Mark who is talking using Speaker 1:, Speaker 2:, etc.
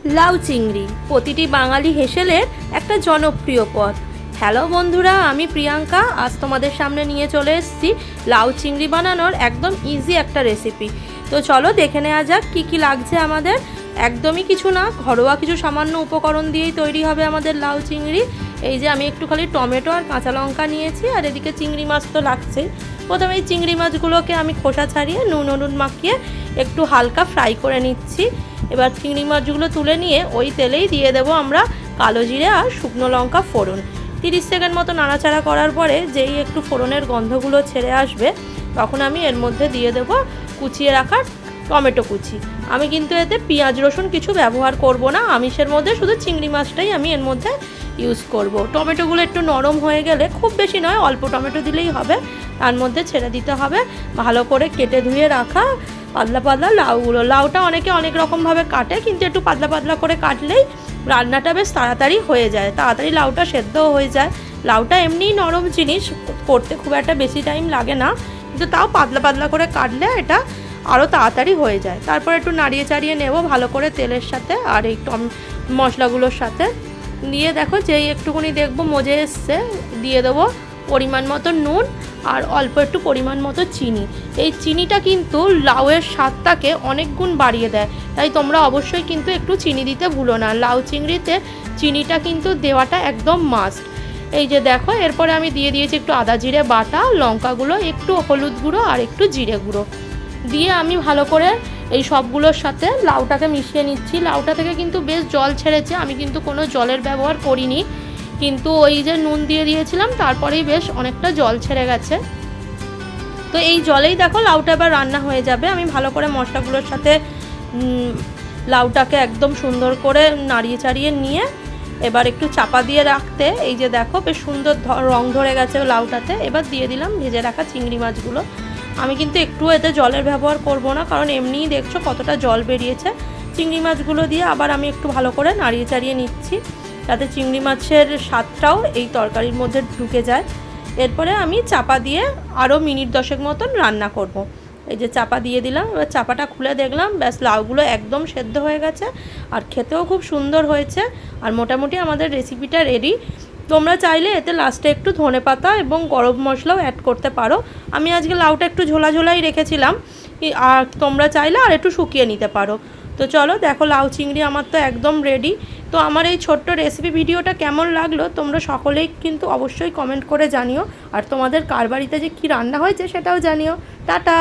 Speaker 1: লাউ চিংড়ি প্রতিটি বাঙালি হেসেলের একটা জনপ্রিয় পদ। হ্যালো বন্ধুরা, আমি প্রিয়াঙ্কা। আজ তোমাদের সামনে নিয়ে চলে এসেছি লাউ চিংড়ি বানানোর একদম ইজি একটা রেসিপি। তো চলো দেখে নেওয়া যাক কী কী লাগছে আমাদের। একদমই কিছু না, ঘরোয়া কিছু সামান্য উপকরণ দিয়েই তৈরি হবে আমাদের লাউ চিংড়ি। এই যে আমি একটু খালি টমেটো আর কাঁচা লঙ্কা নিয়েছি, আর এদিকে চিংড়ি মাছ তো লাগছেই। প্রথমে এই চিংড়ি মাছগুলোকে আমি খোসা ছাড়িয়ে নুন হলুদ মাখিয়ে একটু হালকা ফ্রাই করে নিচ্ছি। এবার চিংড়ি মাছগুলো তুলে নিয়ে ওই তেলেই দিয়ে দেবো আমরা কালো জিরে আর শুকনো লঙ্কা ফোড়ন। 30 সেকেন্ড মতো নাড়াচাড়া করার পরে যেই একটু ফোড়নের গন্ধগুলো ছেড়ে আসবে, তখন আমি এর মধ্যে দিয়ে দেবো কুচিয়ে রাখা টমেটো কুচি। আমি কিন্তু এতে পেঁয়াজ রসুন কিছু ব্যবহার করব না, আমিষের মধ্যে শুধু চিংড়ি মাছটাই আমি এর মধ্যে ইউজ করব। টমেটোগুলো একটু নরম হয়ে গেলে, খুব বেশি নয়, অল্প টমেটো দিলেই হবে, তার মধ্যে ছেড়ে দিতে হবে ভালো করে কেটে ধুয়ে রাখা পাতলা পাতলা লাউগুলো। লাউটা অনেকে অনেক রকমভাবে কাটে, কিন্তু একটু পাতলা পাতলা করে কাটলেই রান্নাটা বেশ তাড়াতাড়ি হয়ে যায়, তাড়াতাড়ি লাউটা সেদ্ধও হয়ে যায়। লাউটা এমনিই নরম জিনিস, করতে খুব একটা বেশি টাইম লাগে না, কিন্তু তাও পাতলা পাতলা করে কাটলে এটা আরও তাড়াতাড়ি হয়ে যায়। তারপর একটু নাড়িয়ে চাড়িয়ে নেব ভালো করে তেলের সাথে আর এই মশলাগুলোর সাথে দিয়ে। দেখো যেই একটুখানি দেখবো মজে এসছে, দিয়ে দেবো পরিমাণ মতো নুন আর অল্প একটু পরিমাণ মতো চিনি। এই চিনিটা কিন্তু লাউয়ের স্বাদটাকে অনেক গুণ বাড়িয়ে দেয়, তাই তোমরা অবশ্যই কিন্তু একটু চিনি দিতে ভুলো না। লাউ চিংড়িতে চিনিটা কিন্তু দেওয়াটা একদম মাস্ট। এই যে দেখো, এরপরে আমি দিয়ে দিয়েছি একটু আদা জিরে বাটা, লঙ্কাগুলো, একটু হলুদ গুঁড়ো আর একটু জিরে গুঁড়ো দিয়ে আমি ভালো করে এই সবগুলোর সাথে লাউটাকে মিশিয়ে নিচ্ছি। লাউটা থেকে কিন্তু বেশ জল ছেড়েছে, আমি কিন্তু কোনো জলের ব্যবহার করিনি, কিন্তু ওই যে নুন দিয়ে দিয়েছিলাম তারপরেই বেশ অনেকটা জল ছেড়ে গেছে। তো এই জলেই দেখো লাউটা এবার রান্না হয়ে যাবে। আমি ভালো করে মশলাগুলোর সাথে লাউটাকে একদম সুন্দর করে নাড়িয়ে চাড়িয়ে নিয়ে এবার একটু চাপা দিয়ে রাখতে, এই যে দেখো বেশ সুন্দর রং ধরে গেছে লাউটাতে। এবার দিয়ে দিলাম ভেজে রাখা চিংড়ি মাছগুলো। আমি কিন্তু একটু এতে জলের ব্যবহার করব না, কারণ এমনিই দেখছো কতটা জল বেরিয়েছে। চিংড়ি মাছগুলো দিয়ে আবার আমি একটু ভালো করে নাড়িয়ে চাড়িয়ে নিচ্ছি, যাতে চিংড়ি মাছের স্বাদটাও এই তরকারির মধ্যে ঢুকে যায়। এরপরে আমি চাপা দিয়ে আরও মিনিট 10 মতন রান্না করব। এই যে চাপা দিয়ে দিলাম, এবার চাপাটা খুলে দেখলাম ব্যাস লাউগুলো একদম সেদ্ধ হয়ে গেছে আর খেতেও খুব সুন্দর হয়েছে। আর মোটামুটি আমাদের রেসিপিটা রেডি। তোমরা চাইলে এতে লাস্টে একটু ধনেপাতা এবং গরম মশলাও অ্যাড করতে পারো। আমি আজকে লাউটা একটু ঝোলা ঝোলাই রেখেছিলাম, আর তোমরা চাইলে আর একটু শুকিয়ে নিতে পারো। তো চলো দেখো, লাউ চিংড়ি আমার তো একদম রেডি। তো আমার এই ছোট্ট রেসিপি ভিডিওটা কেমন লাগলো তোমরা সকলেই কিন্তু অবশ্যই কমেন্ট করে জানিও, আর তোমাদের কার বাড়িতে যে কী রান্না হয়েছে সেটাও জানিও। টাটা।